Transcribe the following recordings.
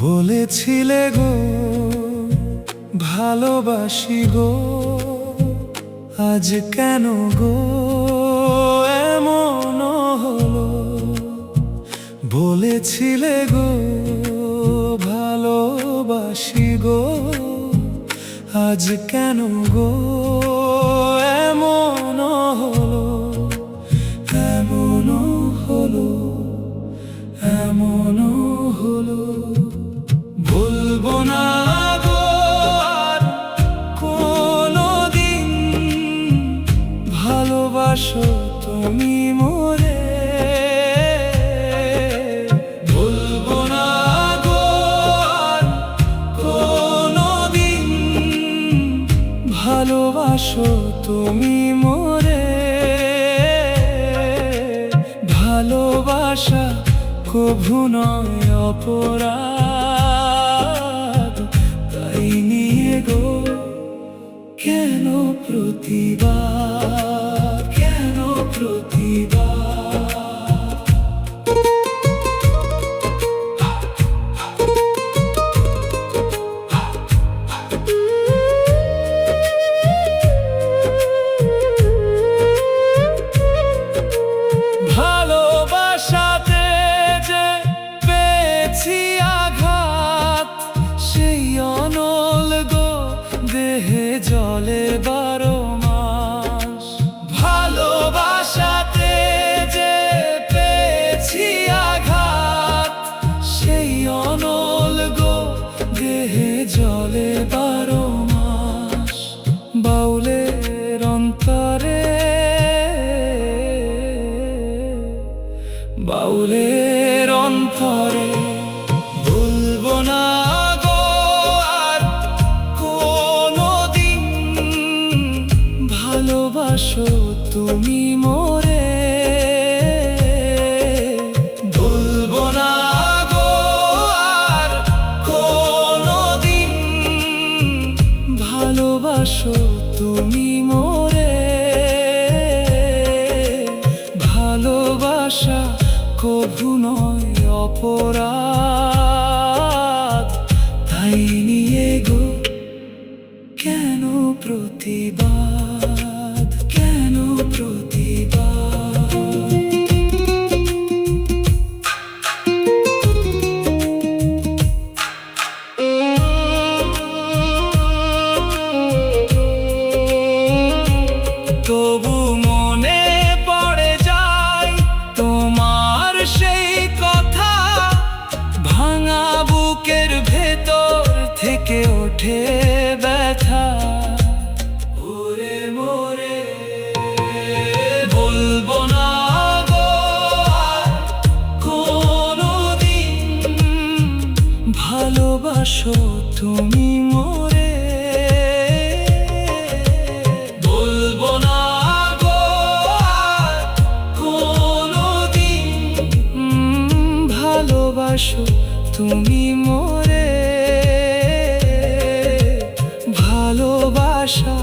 বলেছিলে গো ভালোবাসি গো, আজ কেন গো এমন হলো। বলেছিলে গো ভালোবাসি গো, আজ কেন গো এমন হলো। এমন হলো, এমন হলো। বলবো না গো আর কোনোদিন, ভালোবাসো তুমি মোরে। বলবো না গো আর কোনোদিন, ভালোবাসো তুমি মোরে। ভালোবাসা কভু নয় অপরাধ, তাই নিয়ে গো কেন প্রতিবাদ, কেন প্রতিবাদ। ভালোবাসাতে যে পেয়েছি আঘাত, সেই অনল গো দেহে জলে 12 মাস। ভালোবাসাতে যে পেয়েছি আঘাত, সেই অনল গো দেহে জলে 12 মাস। বাউলের অন্তরে, বাউলের অন্তরে। বলবো না গো আর কোনোদিন, ভালোবাসো তুমি মোরে। বলবো না গো আর কোনোদিন, ভালোবাসো তুমি মোরে। ভালোবাসা কভু নয় অপরাধ, তাই নিয়ে গো কেন প্রতিবাদ, কেন প্রতিবাদ। তবু মনে পড়ে যায় তোমার সেই কথা, ভাঙা বুকের ভেতর থেকে ওঠে ব্যথা। ওরে মোরে, বলবো না গো আর কোনোদিন, ভালোবাসো তুমি মোরে। বলবো না গো আর কোনোদিন, ভালোবাসো তুমি মোরে। ভালোবাসা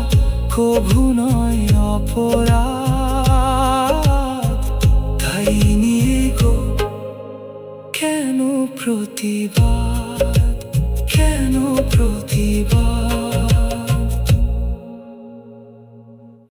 কভু নয় অপরাধ।